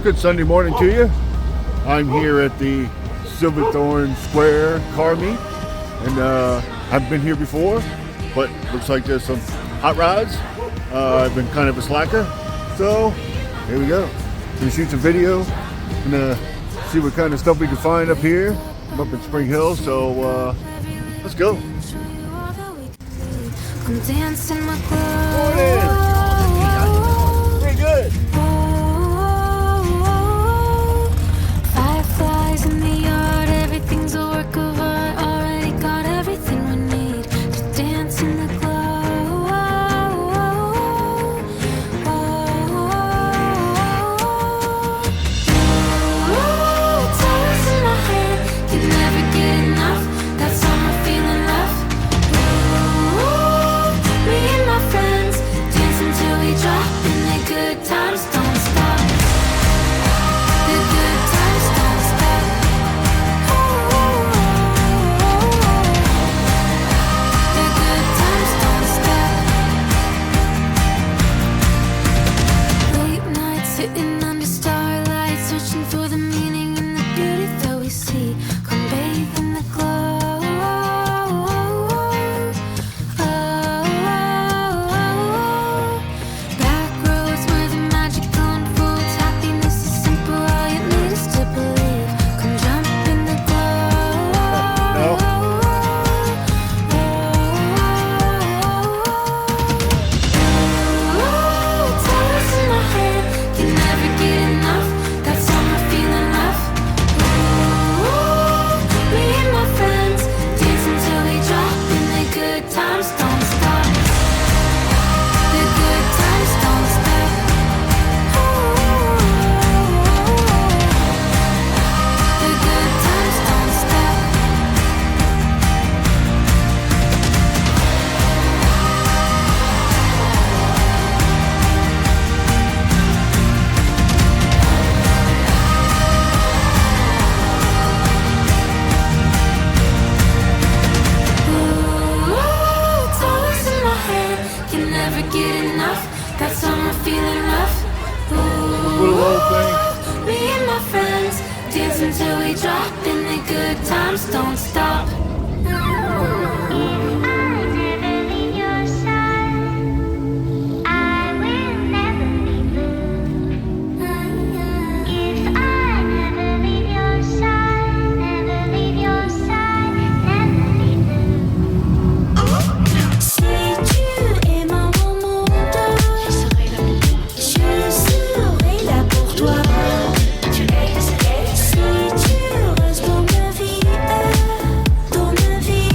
Good Sunday morning to you. I'm here at the Silverthorn Square car meet, and I've been here before, but looks like there's some hot rods. I've been kind of a slacker, so here we go. Gonna shoot some video, gonna see what kind of stuff we can find up here. I'm up in Spring Hill, so let's go. Pretty good. Fireflies in the yard, everything's a work of art. Already got everything we need to dance in the glow. It's always in my head, can never get enough. That summer feeling left. Me and my friends dance until we drop, and the good times don't stop. The good times don't stop. The good times don't stop. Late nights sitting under starlight, searching for the meaning in the beauty that we see. Come bathe in the glow. Back roads where the magic unfolds. Happiness is simple, all you need is to believe. Come jump in the glow. No. It's always in my head, can never get enough. That summer feeling left. Me and my friends dance until we drop, and the good times don't stop. The good times don't stop. The good times don't stop. It's always in my head, can never get enough. That summer feeling rough. Little old thing. Me and my friends dance until we drop, and the good times don't stop. Si tu es mon monde, je serai là pour toi. Si tu restes dans ma vie,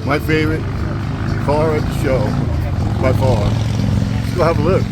My favorite car at the show by far. Let's go have a look.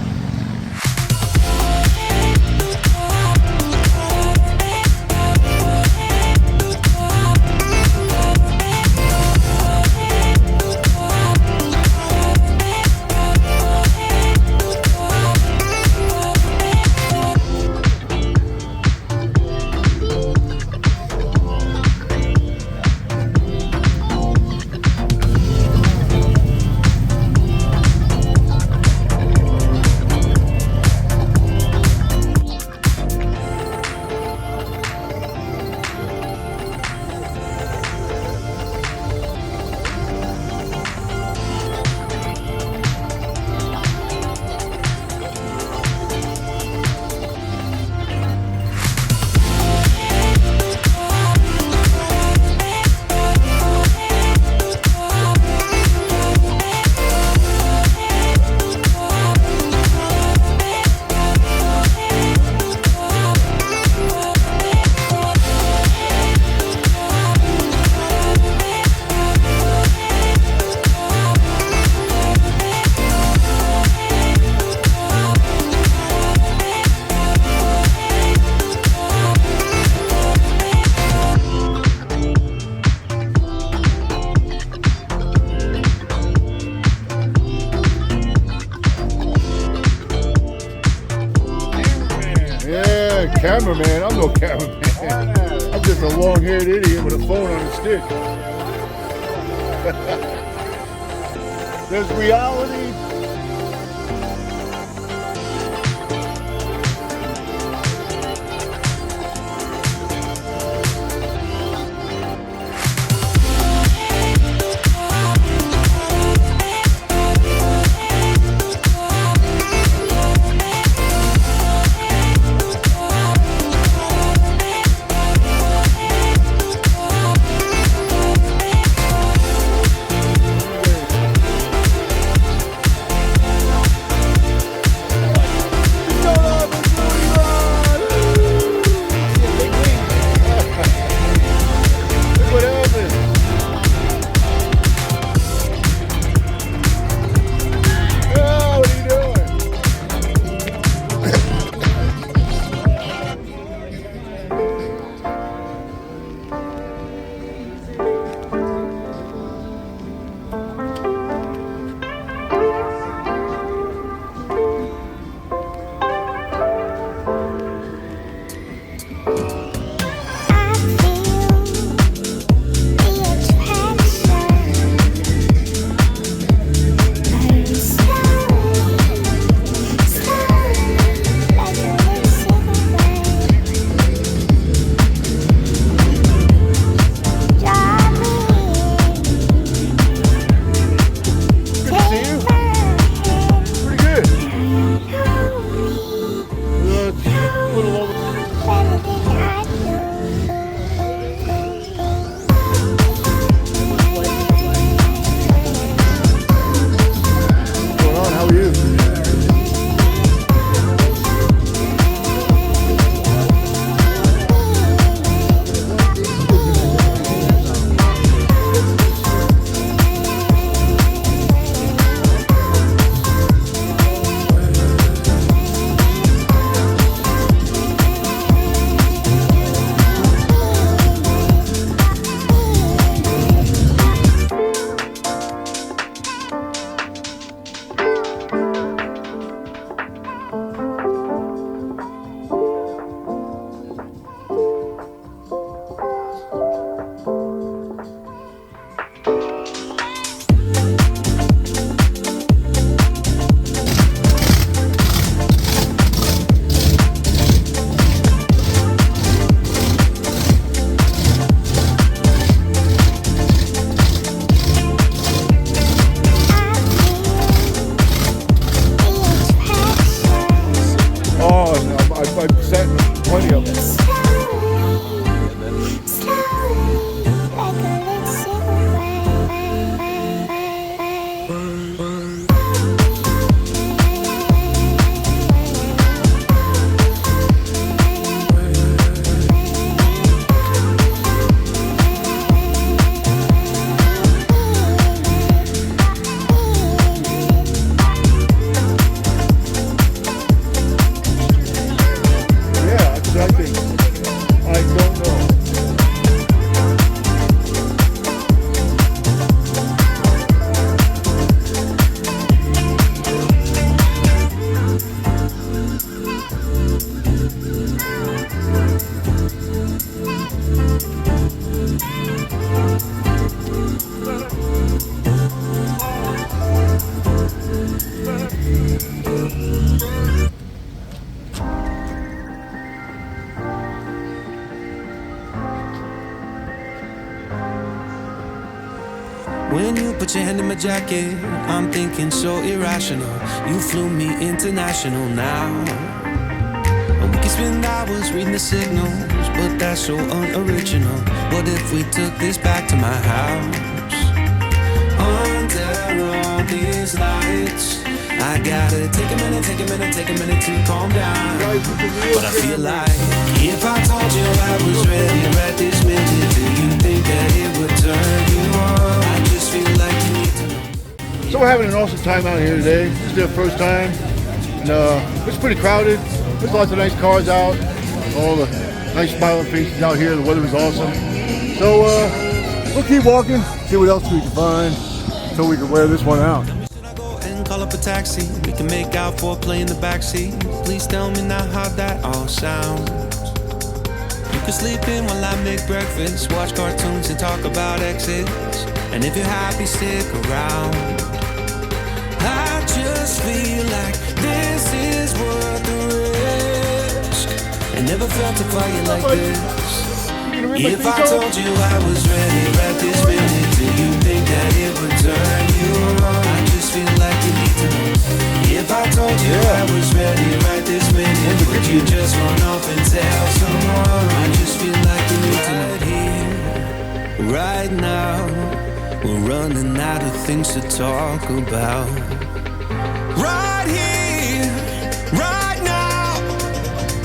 Yeah, cameraman. I'm no cameraman. I'm just a long-haired idiot with a phone on a stick. There's reality. put your hand in my jacket. I'm thinking so irrational. You flew me international now. And we can spend hours reading the signals, but that's so unoriginal. What if we took this back to my house? Under all these lights, I gotta take a minute to calm down. But I feel like if I told you I was ready right this minute, do you think that it would turn you on? I just feel like you need to know. So we're having an awesome time out here today. This is their first time, and it's pretty crowded. There's lots of nice cars out, all the nice smiling faces out here. The weather is awesome. So we'll keep walking, see what else we can find, so we can wear this one out. Call up a taxi, we can make out for a play in the backseat. Please tell me now how that all sounds. You can sleep in while I make breakfast, watch cartoons and talk about exits. And if you're happy, stick around. I just feel like this is worth the risk. I never felt a fire like this. If I told you I was ready right this minute, do you think that it would turn you on? I just feel like you need to know. If I told you I was ready right this minute, would you just run off and tell someone? I just feel like you need to know. Right here, right now, we're running out of things to talk about. Right here, right now,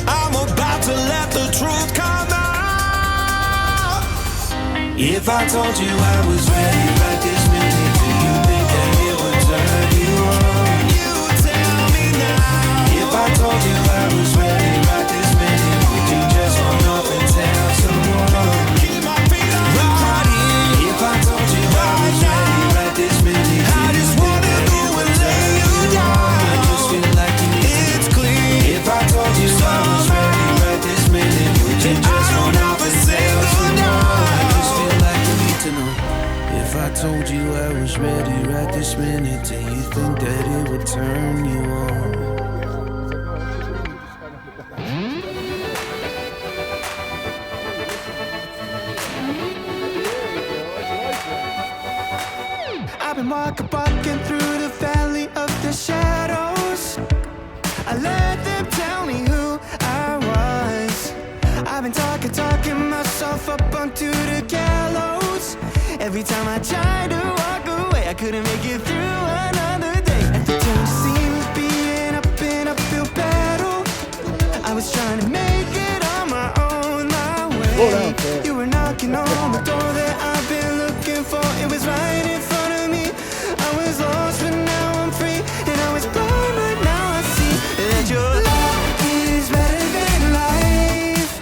I'm about to let the truth come out. If I told you I was ready right this minute, do you think that it would turn you on? You tell me now. If I told you I was ready right this minute, would you just run off and tell someone? Keep my feet on the ground. If I told you I was ready right this minute, I just wanna go and lay you down. I just feel like you need to. It's clear. If I told you I was ready right this minute, would you just run off and tell someone? To know. If I told you I was ready right this minute, do you think that it would turn you on? I've been walking through the valley of the shadows. I let them tell me who I was. I've been talking myself up onto the gallows. Every time I tried to walk away, I couldn't make it through another day. Everything seems being up in an uphill battle. I was trying to make it on my own, my way. You were knocking on the door that I've been looking for. It was right in front of me. I was lost, but now I'm free. And I was blind, but now I see that your love is better than life.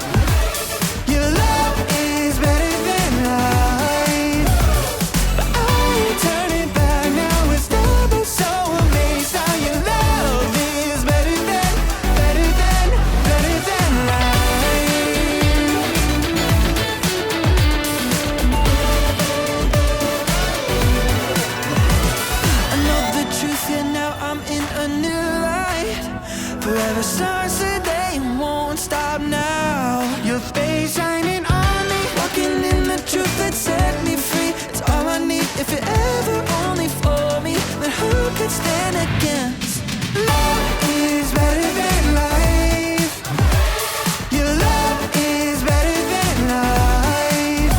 Your love is better than life. But I ain't turning back now. It's double so amazed how your love is better than life. I know the truth, yeah, now I'm in a new light. Forever starts today and won't stop now. Your face shining on me, walking in the truth that set me free. It's all I need. If you're ever only for me, then who could stand against? Love is better than life. Your love is better than life.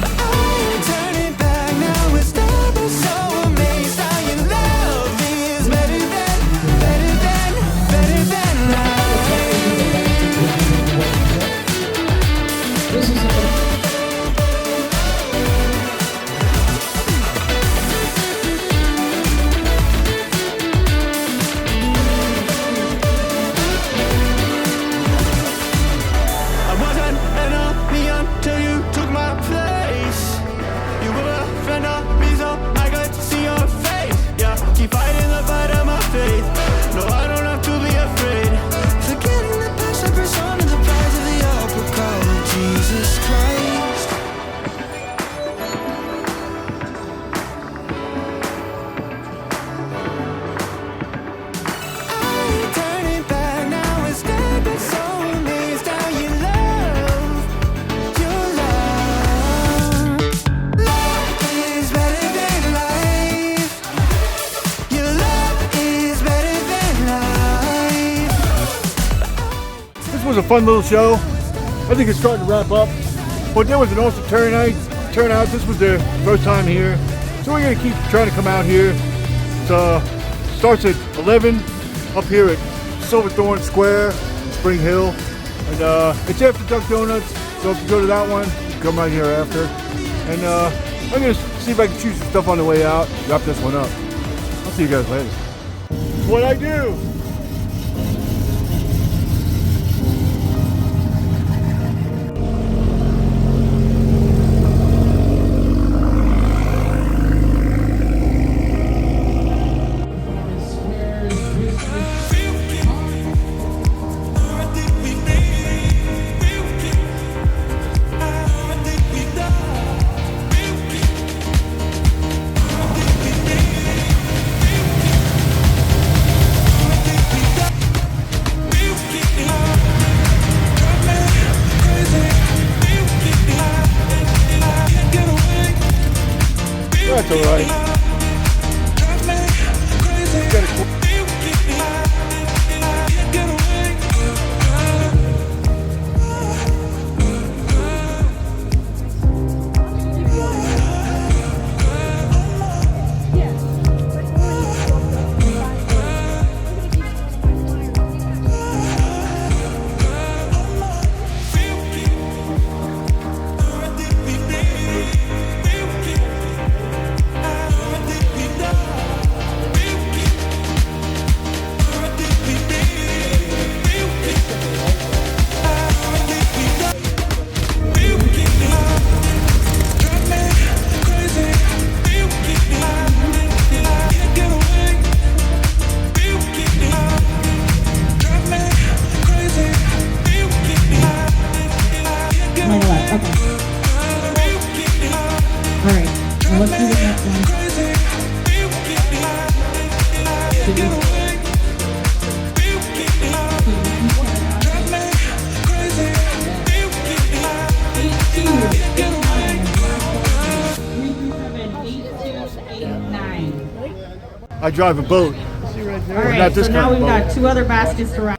But I ain't turning back now. It's double so amazed how your love is better than life. was a fun little show. I think it's starting to wrap up. But there was an awesome turnout. This was their first time here. So we're going to keep trying to come out here. It starts at 11 up here at Silverthorn Square, Spring Hill. And it's after Duck Donuts. So if you go to that one, come right here after. And I'm going to see if I can choose some stuff on the way out. Wrap this one up. I'll see you guys later. It's what I do. That's all right. Let's do the next one. I drive a boat. All right, so now we've got 2 other baskets to wrap.